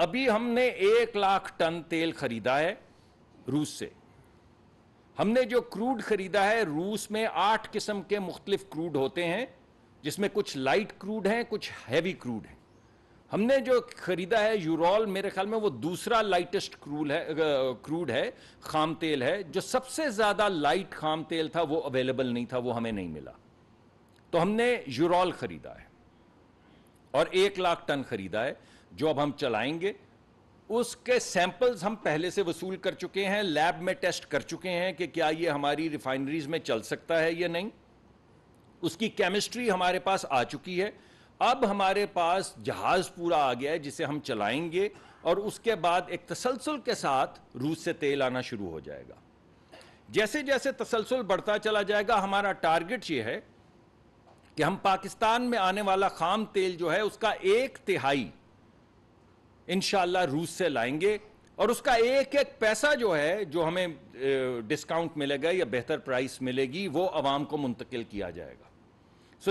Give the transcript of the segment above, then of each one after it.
ابھی ہم نے 1,00,000 ٹن تیل خریدا ہے روس سے. ہم نے جو کروڈ خریدا ہے روس میں 8 قسم کے مختلف کروڈ ہوتے ہیں, جس میں کچھ لائٹ کروڈ ہیں, کچھ ہیوی کروڈ ہیں. ہم نے جو خریدا ہے یورول, میرے خیال میں وہ دوسرا لائٹسٹ کروڈ ہے, خام تیل ہے. جو سب سے زیادہ لائٹ خام تیل تھا وہ اویلیبل نہیں تھا, وہ ہمیں نہیں ملا. تو ہم نے یورول خریدا ہے اور 1,00,000 ٹن خریدا ہے, جو اب ہم چلائیں گے. اس کے سیمپلز ہم پہلے سے وصول کر چکے ہیں, لیب میں ٹیسٹ کر چکے ہیں کہ کیا یہ ہماری ریفائنریز میں چل سکتا ہے یا نہیں. اس کی کیمسٹری ہمارے پاس آ چکی ہے. اب ہمارے پاس جہاز پورا آ گیا ہے جسے ہم چلائیں گے, اور اس کے بعد ایک تسلسل کے ساتھ روس سے تیل آنا شروع ہو جائے گا. جیسے جیسے تسلسل بڑھتا چلا جائے گا, ہمارا ٹارگٹ یہ ہے کہ ہم پاکستان میں آنے والا خام تیل جو ہے اس کا 1/3 انشاءاللہ روس سے لائیں گے, اور اس کا ایک ایک پیسہ جو ہے, جو ہمیں ڈسکاؤنٹ ملے گا یا بہتر پرائس ملے گی, وہ عوام کو منتقل کیا جائے گا.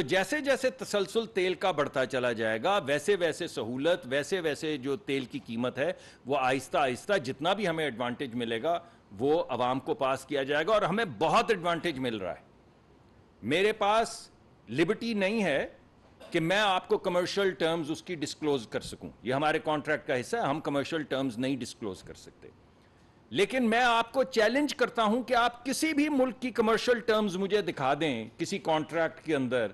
جیسے جیسے تسلسل تیل کا بڑھتا چلا جائے گا, ویسے ویسے سہولت, ویسے ویسے جو تیل کی قیمت ہے وہ آہستہ آہستہ جتنا بھی ہمیں ایڈوانٹیج ملے گا وہ عوام کو پاس کیا جائے گا. اور ہمیں بہت ایڈوانٹیج مل رہا ہے. میرے پاس لبرٹی نہیں ہے کہ میں آپ کو کمرشل ٹرمز اس کی ڈسکلوز کر سکوں, یہ ہمارے کانٹریکٹ کا حصہ ہے, ہم کمرشل ٹرمز نہیں ڈسکلوز کر سکتے. لیکن میں آپ کو چیلنج کرتا ہوں کہ آپ کسی بھی ملک کی کمرشل ٹرمز مجھے دکھا دیں کسی کانٹریکٹ کے اندر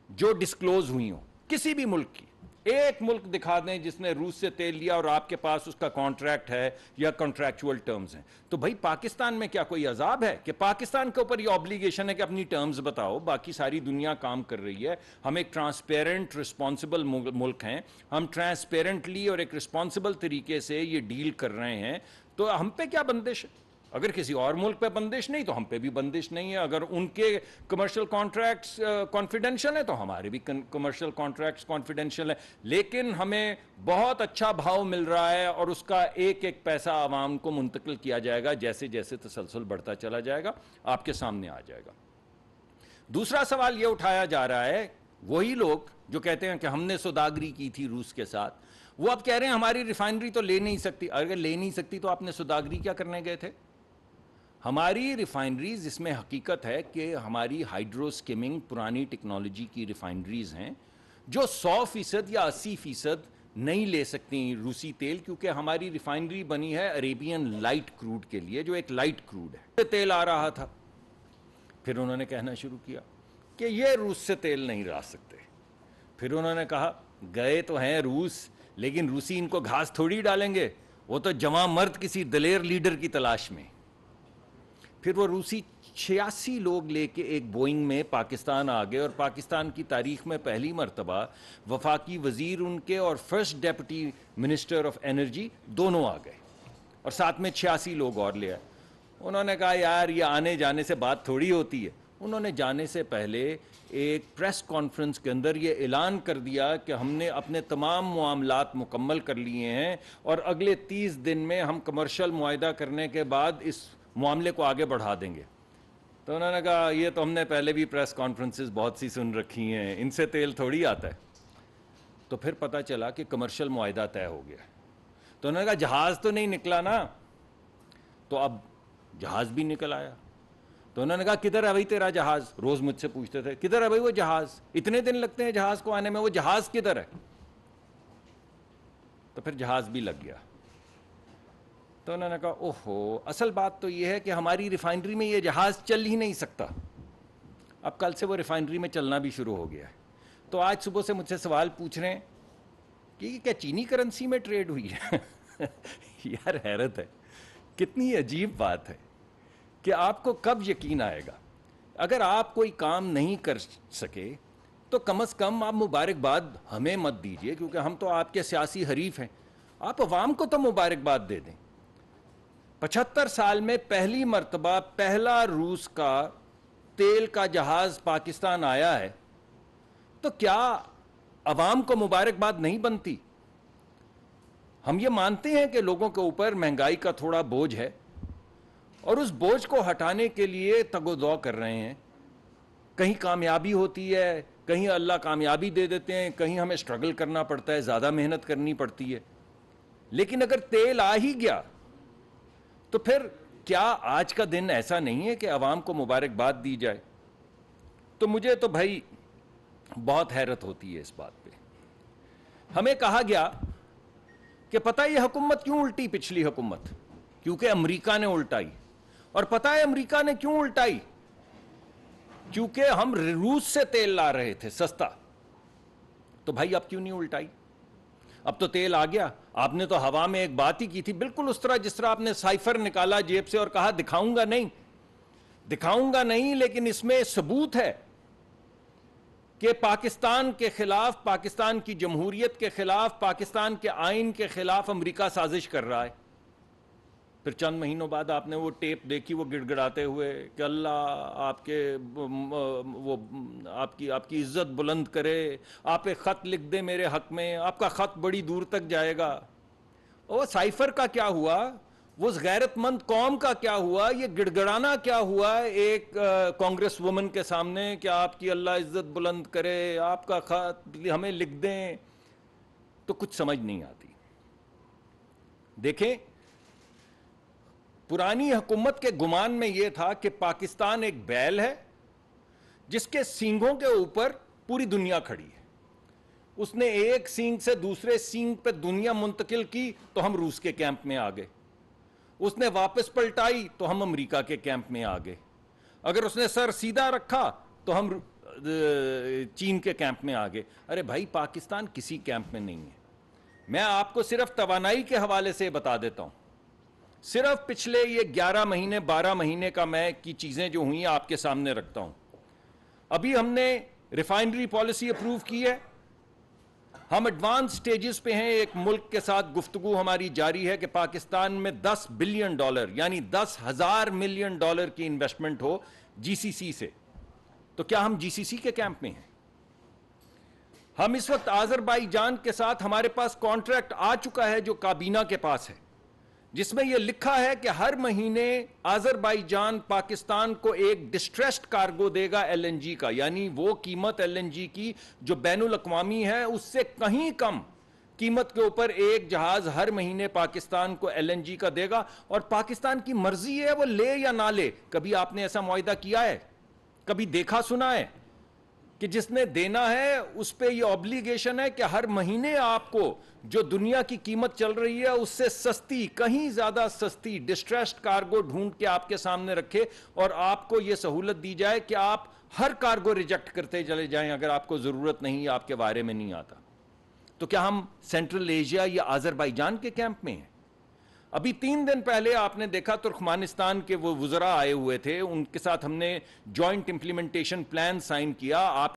جو ڈسکلوز ہوئی ہوں, کسی بھی ملک کی. ایک ملک دکھا دیں جس نے روس سے تیل لیا اور آپ کے پاس اس کا کانٹریکٹ ہے یا کانٹریکچول ٹرمز ہیں. تو بھائی پاکستان میں کیا کوئی عذاب ہے کہ پاکستان کے اوپر یہ آبلیگیشن ہے کہ اپنی ٹرمز بتاؤ؟ باقی ساری دنیا کام کر رہی ہے. ہم ایک ٹرانسپیرنٹ رسپانسبل ملک ہیں, ہم ٹرانسپیرنٹلی اور ایک رسپانسبل طریقے سے یہ ڈیل کر رہے ہیں. تو ہم پہ کیا بندش ہے؟ اگر کسی اور ملک پہ بندش نہیں تو ہم پہ بھی بندش نہیں ہے. اگر ان کے کمرشل کانٹریکٹس کانفیڈینشیل ہیں تو ہمارے بھی کمرشل کانٹریکٹس کانفیڈینشیل ہیں. لیکن ہمیں بہت اچھا بھاؤ مل رہا ہے اور اس کا ایک ایک پیسہ عوام کو منتقل کیا جائے گا جیسے جیسے تسلسل بڑھتا چلا جائے گا, آپ کے سامنے آ جائے گا. دوسرا سوال یہ اٹھایا جا رہا ہے, وہی لوگ جو کہتے ہیں کہ ہم نے سوداگری کی تھی روس کے ساتھ, وہ اب کہہ رہے ہیں ہماری ریفائنری تو لے نہیں سکتی. اگر لے نہیں سکتی تو آپ نے سوداگری کیا کرنے گئے تھے؟ ہماری ریفائنریز, اس میں حقیقت ہے کہ ہماری ہائیڈرو سکمنگ پرانی ٹیکنالوجی کی ریفائنریز ہیں جو 100% یا 80% نہیں لے سکتی روسی تیل, کیونکہ ہماری ریفائنری بنی ہے عریبین لائٹ کروڈ کے لیے, جو ایک لائٹ کروڈ ہے. تیل آ رہا تھا, پھر انہوں نے کہنا شروع کیا کہ یہ روس سے تیل نہیں لا سکتے. پھر انہوں نے کہا گئے تو ہیں روس, لیکن روسی ان کو گھاس تھوڑی ڈالیں گے, وہ تو جواں مرد کسی دلیر لیڈر کی تلاش میں. پھر وہ روسی 86 لوگ لے کے ایک بوئنگ میں پاکستان آ گئے, اور پاکستان کی تاریخ میں پہلی مرتبہ وفاقی وزیر ان کے اور first deputy minister of energy دونوں آ گئے, اور ساتھ میں 86 لوگ اور لے آئے. انہوں نے کہا یار یہ آنے جانے سے بات تھوڑی ہوتی ہے. انہوں نے جانے سے پہلے ایک پریس کانفرنس کے اندر یہ اعلان کر دیا کہ ہم نے اپنے تمام معاملات مکمل کر لیے ہیں, اور اگلے 30 دن میں ہم کمرشل معاہدہ کرنے کے بعد اس معاملے کو آگے بڑھا دیں گے. تو انہوں نے کہا یہ تو ہم نے پہلے بھی پریس کانفرنسز بہت سی سن رکھی ہیں, ان سے تیل تھوڑی آتا ہے. تو پھر پتہ چلا کہ کمرشل معاہدہ طے ہو گیا. تو انہوں نے کہا جہاز تو نہیں نکلا نا؟ تو اب جہاز بھی نکل آیا. تو انہوں نے کہا کدھر ہے بھائی تیرا جہاز؟ روز مجھ سے پوچھتے تھے کدھر ہے بھائی وہ جہاز, اتنے دن لگتے ہیں جہاز کو آنے میں, وہ جہاز کدھر ہے؟ تو پھر جہاز بھی لگ گیا. تو انہوں نے کہا اوہو, اصل بات تو یہ ہے کہ ہماری ریفائنری میں یہ جہاز چل ہی نہیں سکتا. اب کل سے وہ ریفائنری میں چلنا بھی شروع ہو گیا ہے. تو آج صبح سے مجھ سے سوال پوچھ رہے ہیں کہ کیا چینی کرنسی میں ٹریڈ ہوئی ہے؟ یار حیرت ہے, کتنی عجیب بات ہے کہ آپ کو کب یقین آئے گا. اگر آپ کوئی کام نہیں کر سکے تو کم از کم آپ مبارکباد ہمیں مت دیجیے, کیونکہ ہم تو آپ کے سیاسی حریف ہیں. آپ عوام کو تو مبارکباد دے دیں. 75 سال میں پہلی مرتبہ پہلا روس کا تیل کا جہاز پاکستان آیا ہے, تو کیا عوام کو مبارکباد نہیں بنتی؟ ہم یہ مانتے ہیں کہ لوگوں کے اوپر مہنگائی کا تھوڑا بوجھ ہے, اور اس بوجھ کو ہٹانے کے لیے تگ و دو کر رہے ہیں. کہیں کامیابی ہوتی ہے, کہیں اللہ کامیابی دے دیتے ہیں, کہیں ہمیں سٹرگل کرنا پڑتا ہے, زیادہ محنت کرنی پڑتی ہے. لیکن اگر تیل آ ہی گیا تو پھر کیا آج کا دن ایسا نہیں ہے کہ عوام کو مبارکباد دی جائے؟ تو مجھے تو بھائی بہت حیرت ہوتی ہے اس بات پہ. ہمیں کہا گیا کہ پتہ یہ حکومت کیوں الٹی پچھلی حکومت؟ کیونکہ امریکہ نے الٹائی. اور پتہ ہے امریکہ نے کیوں الٹائی؟ کیونکہ ہم روس سے تیل لا رہے تھے سستا. تو بھائی اب کیوں نہیں الٹائی؟ اب تو تیل آ گیا. آپ نے تو ہوا میں ایک بات ہی کی تھی بالکل اس طرح جس طرح آپ نے سائفر نکالا جیب سے اور کہا دکھاؤں گا نہیں لیکن اس میں ثبوت ہے کہ پاکستان کے خلاف، پاکستان کی جمہوریت کے خلاف، پاکستان کے آئین کے خلاف امریکہ سازش کر رہا ہے. پھر چند مہینوں بعد آپ نے وہ ٹیپ دیکھی وہ گڑ گڑاتے ہوئے کہ اللہ آپ کے وہ آپ کی عزت بلند کرے، آپ ایک خط لکھ دیں میرے حق میں، آپ کا خط بڑی دور تک جائے گا. وہ سائفر کا کیا ہوا؟ وہ غیرت مند قوم کا کیا ہوا؟ یہ گڑ گڑانا کیا ہوا ایک کانگریس وومن کے سامنے کہ آپ کی اللہ عزت بلند کرے، آپ کا خط ہمیں لکھ دیں؟ تو کچھ سمجھ نہیں آتی. دیکھیں، پرانی حکومت کے گمان میں یہ تھا کہ پاکستان ایک بیل ہے جس کے سینگوں کے اوپر پوری دنیا کھڑی ہے. اس نے ایک سینگ سے دوسرے سینگ پہ دنیا منتقل کی تو ہم روس کے کیمپ میں آ گئے. اس نے واپس پلٹائی تو ہم امریکہ کے کیمپ میں آ گئے. اگر اس نے سر سیدھا رکھا تو ہم چین کے کیمپ میں آ گئے. ارے بھائی پاکستان کسی کیمپ میں نہیں ہے. میں آپ کو صرف توانائی کے حوالے سے بتا دیتا ہوں. صرف پچھلے یہ 11 مہینے 12 مہینے کا میں کی چیزیں جو ہوئی آپ کے سامنے رکھتا ہوں. ابھی ہم نے ریفائنری پالیسی اپروو کی ہے. ہم ایڈوانس سٹیجز پہ ہیں. ایک ملک کے ساتھ گفتگو ہماری جاری ہے کہ پاکستان میں $10 بلین یعنی 10,000 ملین ڈالر کی انویسٹمنٹ ہو جی سی سی سے. تو کیا ہم جی سی سی کے کیمپ میں ہیں؟ ہم اس وقت آذربائیجان کے ساتھ ہمارے پاس کانٹریکٹ آ چکا ہے جو کابینہ کے پاس ہے، جس میں یہ لکھا ہے کہ ہر مہینے آذربائیجان پاکستان کو ایک ڈسٹریسڈ کارگو دے گا ایل این جی کا، یعنی وہ قیمت ایل این جی کی جو بین الاقوامی ہے اس سے کہیں کم قیمت کے اوپر ایک جہاز ہر مہینے پاکستان کو ایل این جی کا دے گا. اور پاکستان کی مرضی ہے وہ لے یا نہ لے. کبھی آپ نے ایسا معاہدہ کیا ہے؟ کبھی دیکھا سنا ہے کہ جس نے دینا ہے اس پہ یہ اوبلیگیشن ہے کہ ہر مہینے آپ کو جو دنیا کی قیمت چل رہی ہے اس سے سستی، کہیں زیادہ سستی ڈسٹریسڈ کارگو ڈھونڈ کے آپ کے سامنے رکھے اور آپ کو یہ سہولت دی جائے کہ آپ ہر کارگو ریجیکٹ کرتے چلے جائیں اگر آپ کو ضرورت نہیں، آپ کے بارے میں نہیں آتا. تو کیا ہم سینٹرل ایشیا یا آذربائیجان کے کیمپ میں ہیں؟ ابھی 3 دن پہلے آپ نے دیکھا ترکمانستان کے وہ وزراء آئے ہوئے تھے، ان کے ساتھ ہم نے جوائنٹ امپلیمنٹیشن پلان سائن کیا. آپ